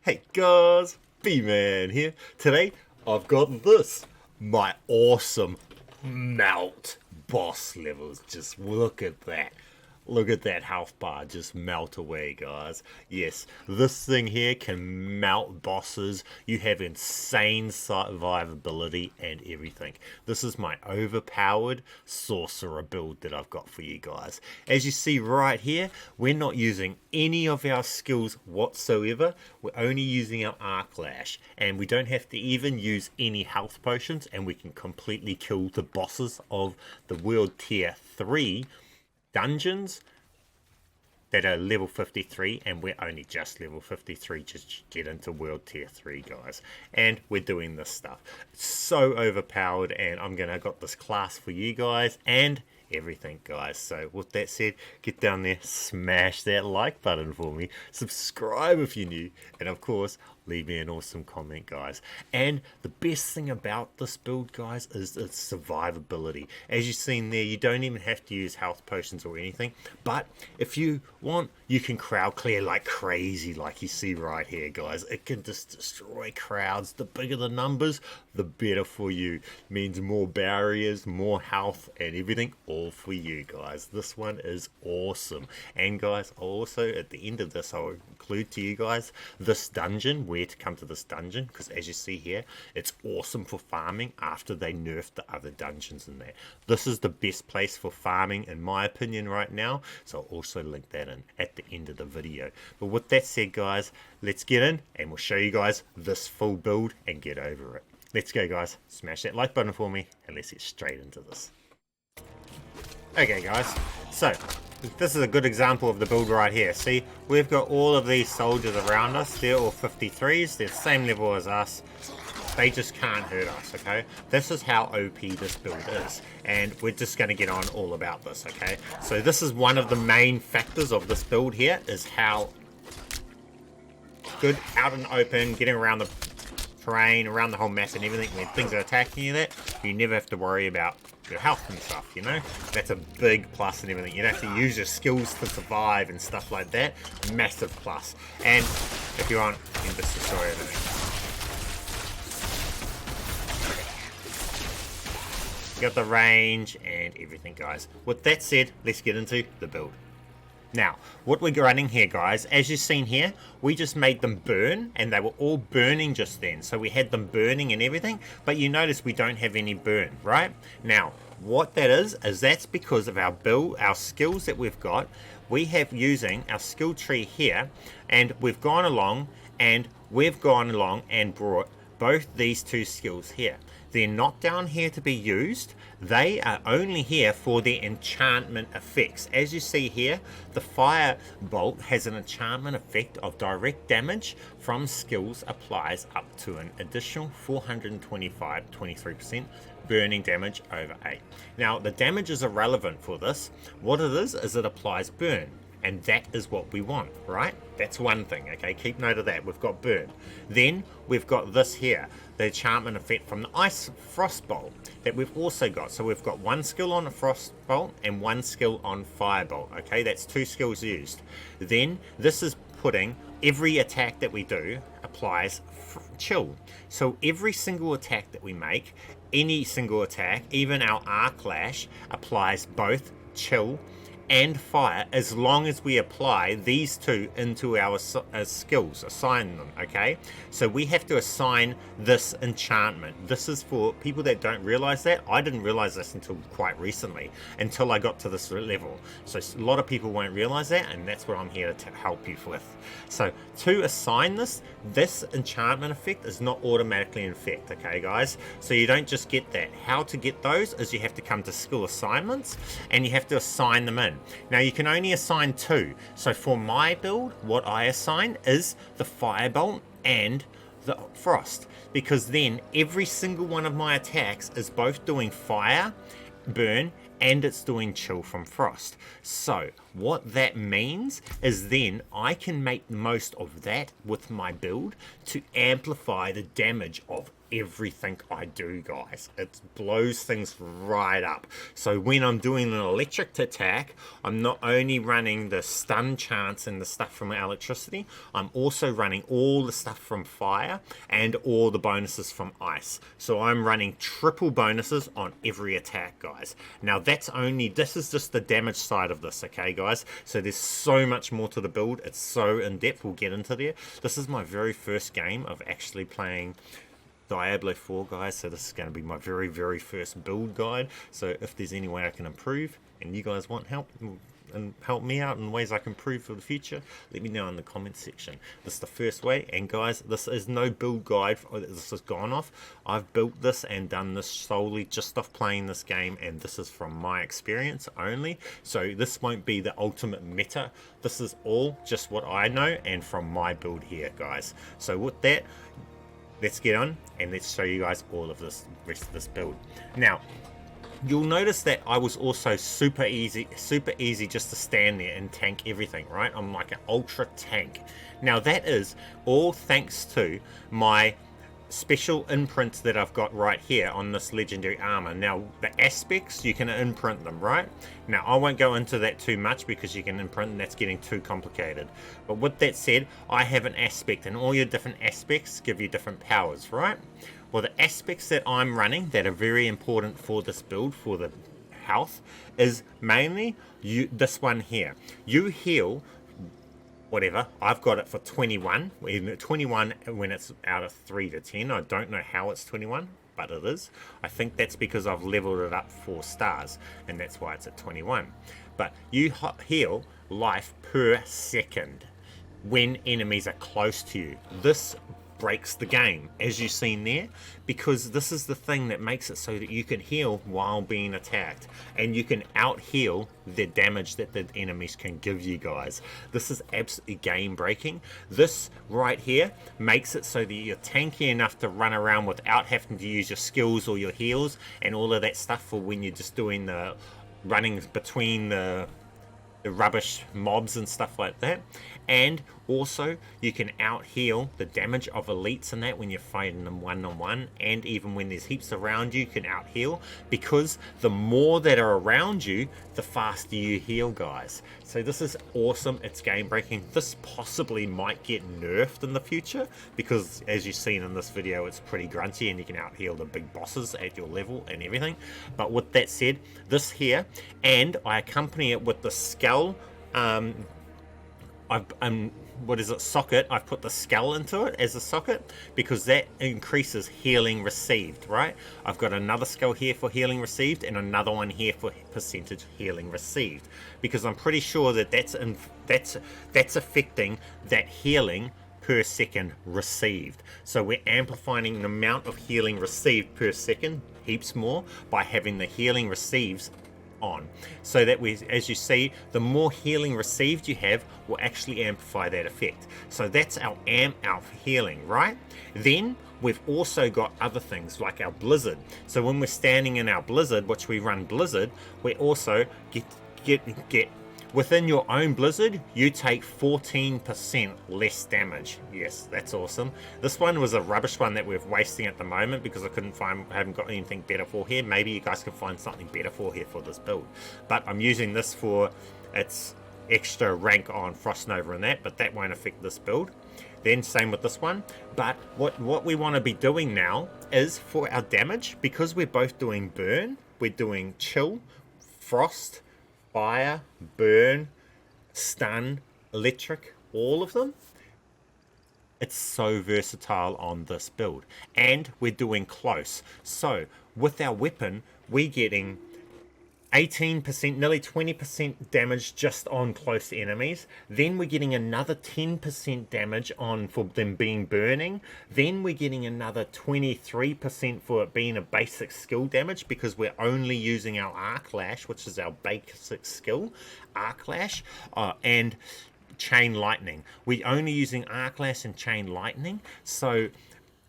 Hey guys, bman here. Today I've got this, my awesome melt boss levels. Just look at that. Look at that health bar just melt away, guys. Yes, this thing here can melt bosses. You have insane survivability and everything. This is my overpowered sorcerer build that I've got for you guys. As you see right here, we're not using any of our skills whatsoever. We're only using our arc lash, and we don't have to even use any health potions, and we can completely kill the bosses of the world tier 3 dungeons that are level 53, and we're only just level 53 just to get into world tier 3, guys, and we're doing this stuff. It's so overpowered, and I'm gonna got this class for you guys and everything, guys. So with that said, get down there, smash that like button for me, subscribe if you're new, and of course leave me an awesome comment, guys. And the best thing about this build, guys, is its survivability. As you've seen there, you don't even have to use health potions or anything, but if you want, you can crowd clear like crazy, like you see right here, guys. It can just destroy crowds. The bigger the numbers, the better for you. Means more barriers, more health, and everything, all for you, guys. This one is awesome. And guys, also at the end of this, I'll include to you guys this dungeon, where to come to this dungeon, because as you see here, it's awesome for farming after they nerfed the other dungeons in there. This is the best place for farming in my opinion right now, so I'll also link that in at the end of the video. But with that said, guys, let's get in and we'll show you guys this full build and get over it. Let's go, guys. Smash that like button for me and let's get straight into this. Okay, guys, so this is a good example of the build right here. See, we've got all of these soldiers around us. They're all 53s. They're the same level as us. They just can't hurt us, okay? This is how OP this build is. And we're just going to get on all about this, okay? So this is one of the main factors of this build here, is how good out in the open, getting around the terrain, around the whole map and everything. When things are attacking you there, you never have to worry about your health and stuff, you know. That's a big plus and everything. You don't have to use your skills to survive and stuff like that. Massive plus. And if you're on, you can just destroy everything. You got the range and everything, guys. With that said, let's get into the build. Now, what we're running here, guys, as you've seen here, we just made them burn, and they were all burning just then. So we had them burning and everything, but you notice we don't have any burn, right? Now, what that is that's because of our build, our skills that we've got. We have using our skill tree here, and we've gone along and brought both these two skills here. They're not down here to be used. They are only here for their enchantment effects. As you see here, the fire bolt has an enchantment effect of direct damage from skills applies up to an additional 425, 23% burning damage over 8. Now, the damage is irrelevant for this. What it is it applies burn. And that is what we want, right? That's one thing, okay? Keep note of that. We've got burn. Then we've got this here, the enchantment effect from the ice frost bolt that we've also got. So we've got one skill on a frost bolt and one skill on fire bolt, okay? That's two skills used. Then this is putting every attack that we do applies chill. So every single attack that we make, any single attack, even our arc lash, applies both chill and fire, as long as we apply these two into our skills, assign them, okay? So we have to assign this enchantment. This is for people that don't realize that. I didn't realize this until quite recently, until I got to this level. So a lot of people won't realize that, and that's what I'm here to help you with. So to assign this enchantment effect is not automatically in effect, okay, guys? So you don't just get that. How to get those is you have to come to skill assignments, and you have to assign them in. Now you can only assign two. So for my build, what I assign is the firebolt and the frost, because then every single one of my attacks is both doing fire, burn, and it's doing chill from frost. So what that means is then I can make the most of that with my build to amplify the damage of everything I do, guys. It blows things right up. So when I'm doing an electric attack, I'm not only running the stun chance and the stuff from electricity, I'm also running all the stuff from fire and all the bonuses from ice. So I'm running triple bonuses on every attack, guys. Now this is just the damage side of this, okay, guys? So there's so much more to the build. It's so in depth. We'll get into there. This is my very first game of actually playing Diablo 4, guys, so this is going to be my very, very first build guide. So if there's any way I can improve and you guys want help and help me out in ways I can improve for the future, let me know in the comments section. This is the first way, and guys, this is no build guide. This has gone off. I've built this and done this solely just off playing this game, and this is from my experience only. So this won't be the ultimate meta. This is all just what I know and from my build here, guys. So with that, let's get on and let's show you guys all of this rest of this build. Now, you'll notice that I was also super easy just to stand there and tank everything, right? I'm like an ultra tank. Now that is all thanks to my special imprints that I've got right here on this legendary armor. Now the aspects, you can imprint them, right? Now I won't go into that too much because you can imprint and that's getting too complicated. But with that said, I have an aspect, and all your different aspects give you different powers, right? Well, the aspects that I'm running that are very important for this build, for the health, is mainly this one here. You heal whatever. I've got it for 21. 21 when it's out of 3 to 10. I don't know how it's 21, but it is. I think that's because I've leveled it up 4 stars, and that's why it's at 21. But you heal life per second when enemies are close to you. This breaks the game, as you've seen there, because this is the thing that makes it so that you can heal while being attacked, and you can out heal the damage that the enemies can give you, guys. This is absolutely game breaking. This right here makes it so that you're tanky enough to run around without having to use your skills or your heals and all of that stuff for when you're just doing the running between the rubbish mobs and stuff like that. And also you can out heal the damage of elites and that when you're fighting them one-on-one, and even when there's heaps around you can out heal, because the more that are around you, the faster you heal, guys. So this is awesome. It's game breaking. This possibly might get nerfed in the future because, as you've seen in this video, it's pretty grunty and you can out heal the big bosses at your level and everything. But with that said, this here, and I accompany it with the skull what is it, socket. I've put the skull into it as a socket because that increases healing received, right? I've got another skull here for healing received and another one here for percentage healing received, because I'm pretty sure that that's affecting that healing per second received. So we're amplifying the amount of healing received per second heaps more by having the healing receives on, so that we, as you see, the more healing received you have will actually amplify that effect. So that's our amp out for healing, right? Then we've also got other things like our blizzard. So when we're standing in our blizzard, which we run blizzard, we also get within your own blizzard, you take 14% less damage. Yes, that's awesome. This one was a rubbish one that we're wasting at the moment because I haven't got anything better for here. Maybe you guys can find something better for here for this build. But I'm using this for its extra rank on Frost Nova and that, but that won't affect this build. Then same with this one. But what we want to be doing now is for our damage, because we're both doing burn, we're doing chill, frost, fire, burn, stun, electric, all of them. It's so versatile on this build. And we're doing close. So with our weapon, we're getting 18%, nearly 20% damage just on close enemies. Then we're getting another 10% damage on for them being burning. Then we're getting another 23% for it being a basic skill damage, because we're only using our arc lash, which is our basic skill, arc lash, and chain lightning. We're only using arc lash and chain lightning. So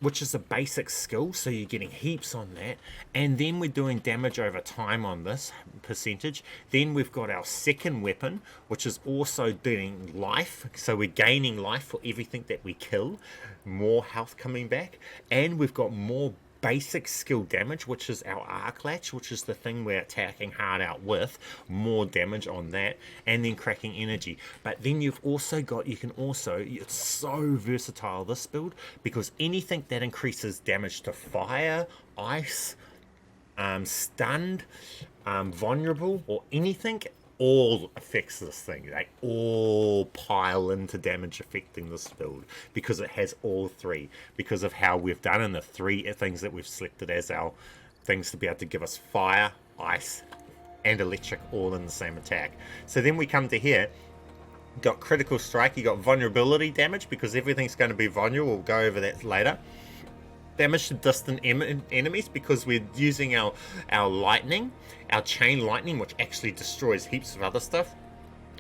which is a basic skill, so you're getting heaps on that. And then we're doing damage over time on this percentage. Then we've got our second weapon, which is also doing life, so we're gaining life for everything that we kill, more health coming back. And we've got more basic skill damage, which is our arc latch, which is the thing we're attacking hard out with, more damage on that, and then cracking energy. But then you've also got, you can also, it's so versatile, this build, because anything that increases damage to fire, ice, stunned, vulnerable, or anything, all affects this thing. They all pile into damage affecting this build because it has all three, because of how we've done in the three things that we've selected as our things to be able to give us fire, ice, and electric all in the same attack. So then we come to here, got critical strike, you got vulnerability damage because everything's going to be vulnerable. We'll go over that later. Damage to distant enemies because we're using our lightning, our chain lightning, which actually destroys heaps of other stuff.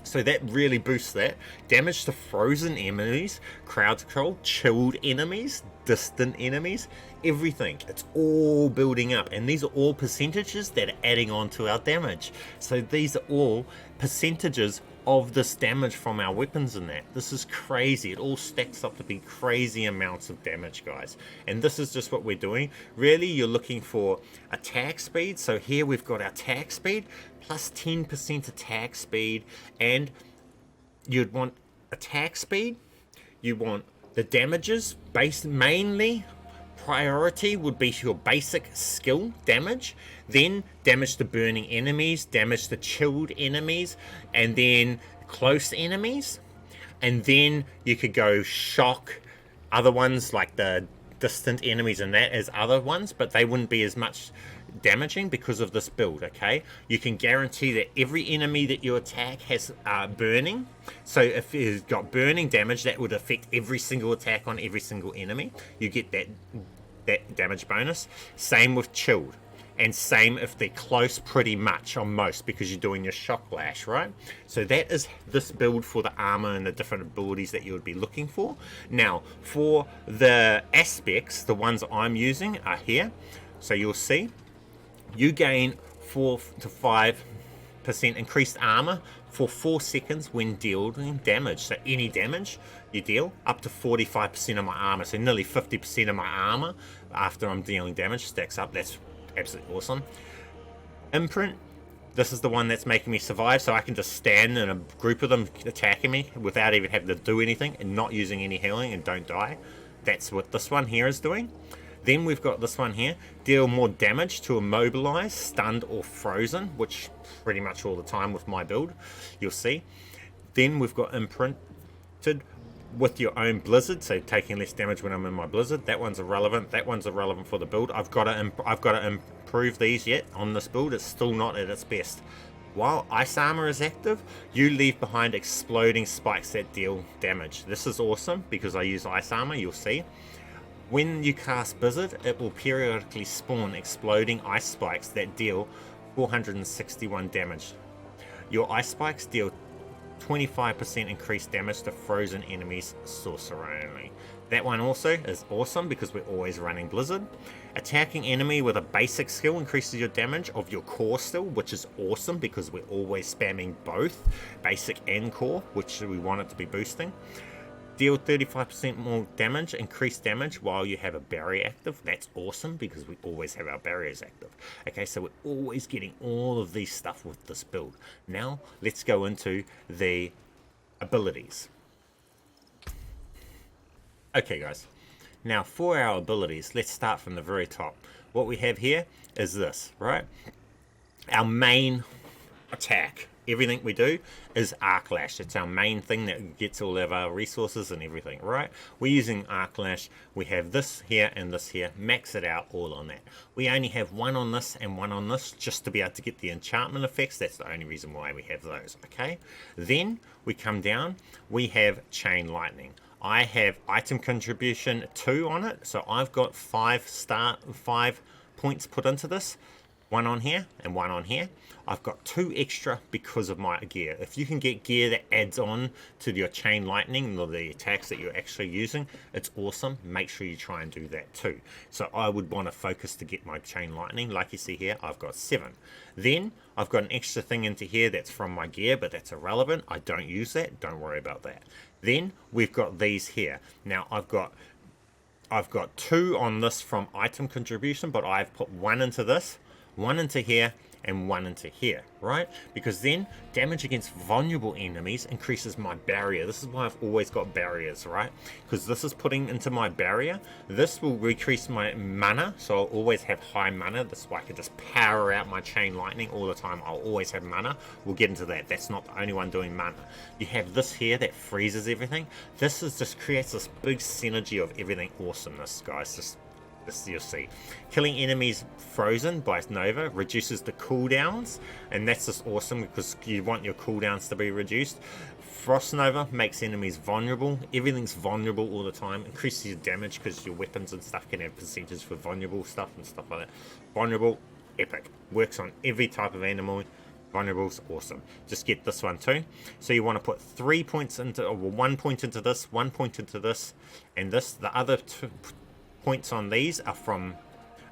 So that really boosts that. Damage to frozen enemies, crowd control, chilled enemies, distant enemies, everything. It's all building up. And these are all percentages that are adding on to our damage. So these are all percentages of this damage from our weapons and that. This is crazy. It all stacks up to be crazy amounts of damage, guys. And this is just what we're doing. Really, you're looking for attack speed. So here we've got our attack speed plus 10% attack speed, and you'd want attack speed, you want the damages based mainly. Priority would be your basic skill damage, then damage to burning enemies, damage to chilled enemies, and then close enemies. And then you could go shock other ones like the distant enemies and that as other ones, but they wouldn't be as much damaging because of this build. Okay, you can guarantee that every enemy that you attack has burning, so if you've got burning damage, that would affect every single attack on every single enemy. You get that damage bonus. Same with chilled, and same if they're close, pretty much on most, because you're doing your shock lash, right? So that is this build for the armor and the different abilities that you would be looking for. Now for the aspects, the ones I'm using are here. So you'll see you gain 4 to 5% increased armor for 4 seconds when dealing damage. So any damage you deal, up to 45% of my armor, so nearly 50% of my armor after I'm dealing damage stacks up. That's absolutely awesome. Imprint, this is the one that's making me survive, so I can just stand in a group of them attacking me without even having to do anything and not using any healing and don't die. That's what this one here is doing. Then we've got this one here, deal more damage to immobilize, stunned, or frozen, which pretty much all the time with my build, you'll see. Then we've got imprinted with your own blizzard, so taking less damage when I'm in my blizzard. That one's irrelevant. That one's irrelevant for the build. I've got to improve these yet on this build. It's still not at its best. While ice armor is active, you leave behind exploding spikes that deal damage. This is awesome because I use ice armor, you'll see. When you cast Blizzard, it will periodically spawn exploding ice spikes that deal 461 damage. Your ice spikes deal 25% increased damage to frozen enemies, sorcerer only. That one also is awesome because we're always running Blizzard. Attacking enemy with a basic skill increases your damage of your core skill, which is awesome because we're always spamming both basic and core, which we want it to be boosting. Deal 35% more damage, increased damage while you have a barrier active. That's awesome because we always have our barriers active. Okay, so we're always getting all of these stuff with this build. Now, let's go into the abilities. Okay, guys. Now, for our abilities, let's start from the very top. What we have here is this, right? Our main attack. Everything we do is Arc Lash. It's our main thing that gets all of our resources and everything, right? We're using Arc Lash. We have this here and this here. Max it out all on that. We only have one on this and one on this just to be able to get the enchantment effects. That's the only reason why we have those, okay? Then we come down. We have Chain Lightning. I have item contribution 2 on it, so I've got 5 points put into this. one on here and one on here. I've got 2 extra because of my gear. If you can get gear that adds on to your chain lightning or the attacks that you're actually using, it's awesome. Make sure you try and do that too. So I would want to focus to get my chain lightning. Like you see here, I've got 7. Then I've got an extra thing into here that's from my gear, but that's irrelevant. I don't use that. Don't worry about that. Then we've got these here. Now I've got 2 on this from item contribution, but I've put 1 into this, 1 into here, and 1 into here, right? Because then damage against vulnerable enemies increases my barrier. This is why I've always got barriers, right? Because this is putting into my barrier. This will increase my mana, so I'll always have high mana. This is why I can just power out my chain lightning all the time. I'll always have mana. We'll get into that. That's not the only one doing mana. You have this here that freezes everything. This is just creates this big synergy of everything awesomeness, guys. Just this you'll see. Killing enemies frozen by Nova reduces the cooldowns, and that's just awesome because you want your cooldowns to be reduced. Frost Nova makes enemies vulnerable. Everything's vulnerable all the time. Increases your damage because your weapons and stuff can have percentages for vulnerable stuff and stuff like that. Vulnerable, epic. Works on every type of animal. Vulnerable's awesome. Just get this one too. So you want to put 3 points into, or 1 point into this, 1 point into this, and this. The other 2 points on these are from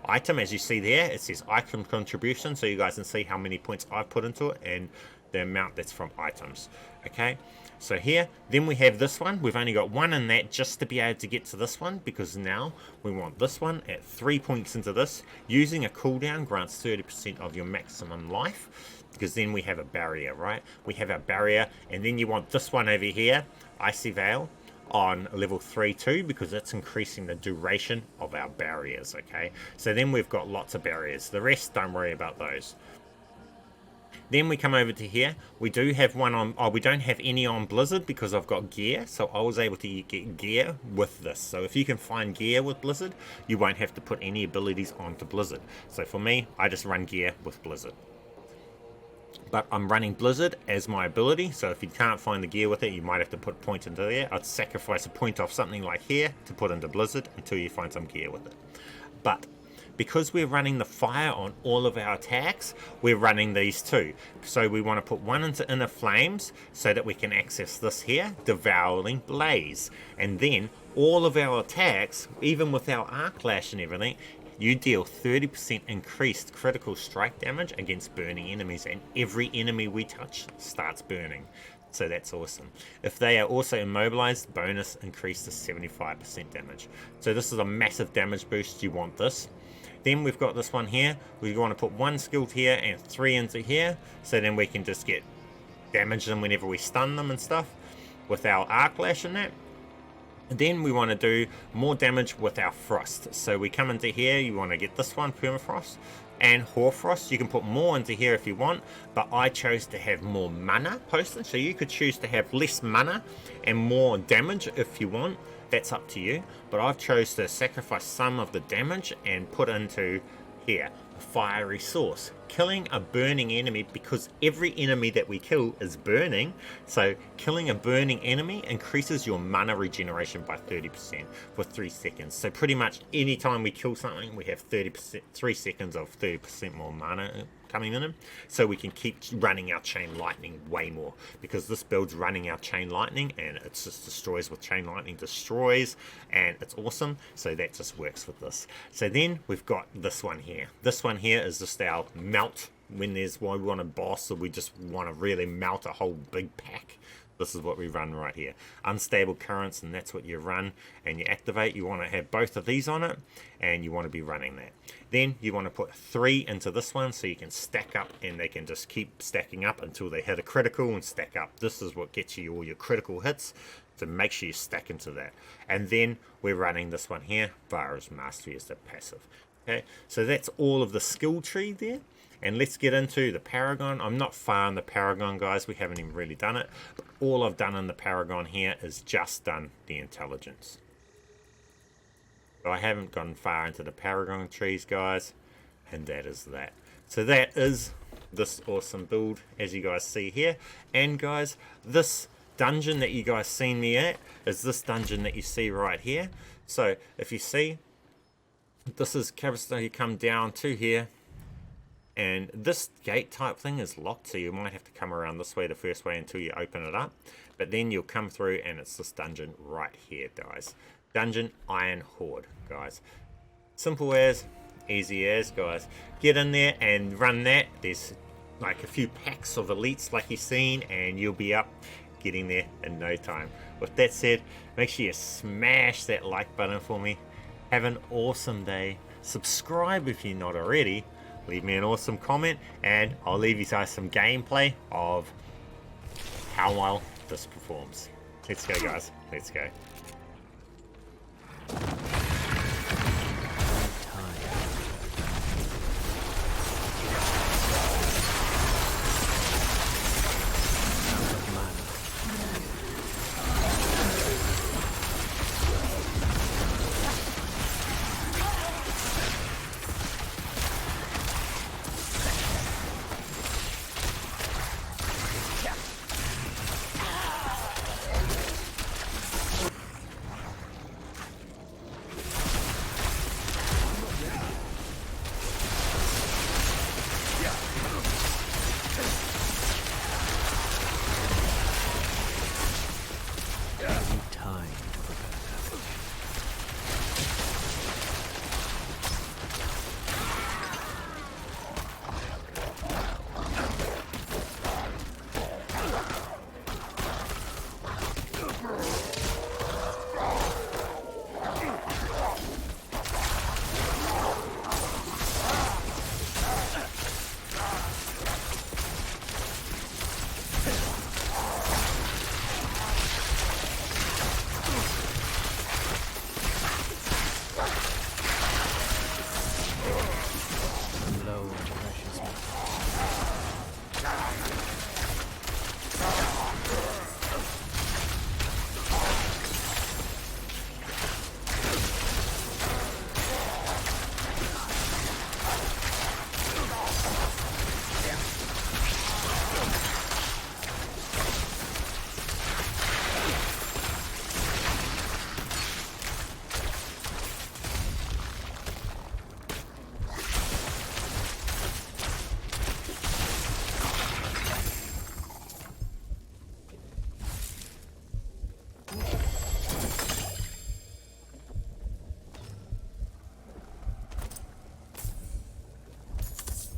item. As you see there, it says item contribution, so you guys can see how many points I've put into it and the amount that's from items. Okay, so here then we have this one. We've only got 1 in that just to be able to get to this one, because now we want this one at 3 points into this. Using a cooldown grants 30% of your maximum life, because then we have a barrier, right? We have our barrier, and then you want this one over here, Icy Veil, on level 3 too, because it's increasing the duration of our barriers. Okay, so then we've got lots of barriers. The rest, don't worry about those. Then we come over to here. We do have one on, we don't have any on Blizzard because I've got gear, so I was able to get gear with this. So if you can find gear with Blizzard, you won't have to put any abilities onto Blizzard. So for me, I just run gear with Blizzard. But I'm running Blizzard as my ability, so if you can't find the gear with it, you might have to put a point into there. I'd sacrifice a point off something like here to put into Blizzard until you find some gear with it. But because we're running the fire on all of our attacks, we're running these too. So we want to put 1 into Inner Flames so that we can access this here, Devouring Blaze. And then all of our attacks, even with our Arc Lash and everything, you deal 30% increased critical strike damage against burning enemies, and every enemy we touch starts burning. So that's awesome. If they are also immobilized, bonus increase to 75% damage. So this is a massive damage boost. You want this. Then we've got this one here. We want to put 1 skilled here and 3 into here, so then we can just get damage them whenever we stun them and stuff with our Arc Lash and that. Then we want to do more damage with our Frost. So we come into here, you want to get this one, Permafrost, and Hoarfrost. You can put more into here if you want, but I chose to have more mana posted. So you could choose to have less mana and more damage if you want. That's up to you. But I've chose to sacrifice some of the damage and put into here, a Fiery Source. Killing a burning enemy, because every enemy that we kill is burning, so killing a burning enemy increases your mana regeneration by 30% for 3 seconds. So pretty much anytime we kill something, we have 3 seconds of 30% more mana coming in, so we can keep running our chain lightning way more, because this build's running our chain lightning and it just destroys with chain lightning, destroys, and it's awesome. So that just works with this. So then we've got this one here. This one here is just our melt. When there's one we want a boss, or we just want to really melt a whole big pack, this is what we run right here. Unstable currents, and that's what you run and you activate. You want to have both of these on it, and you want to be running that. Then you want to put 3 into this one, so you can stack up, and they can just keep stacking up until they hit a critical and stack up. This is what gets you all your critical hits, so make sure you stack into that. And then we're running this one here, Vara's Mastery is the passive. Okay, so that's all of the skill tree there. And let's get into the Paragon. I'm not far in the Paragon, guys. We haven't even really done it. But all I've done in the Paragon here is just done the intelligence. So I haven't gone far into the Paragon trees, guys. And that is that. So that is this awesome build, as you guys see here. And guys, this dungeon that you guys seen me at is this dungeon that you see right here. So if you see, this is Cabestone. You come down to here, And this gate type thing is locked, so you might have to come around this way the first way until you open it up. But then you'll come through and it's this dungeon right here, guys. Dungeon Iron Horde, guys. Simple as, easy as, guys. Get in there and run that. There's like a few packs of elites like you've seen, and you'll be up getting there in no time. With that said, make sure you smash that like button for me. Have an awesome day. Subscribe if you're not already. Leave me an awesome comment, and I'll leave you guys some gameplay of how well this performs. Let's go, guys. Let's go.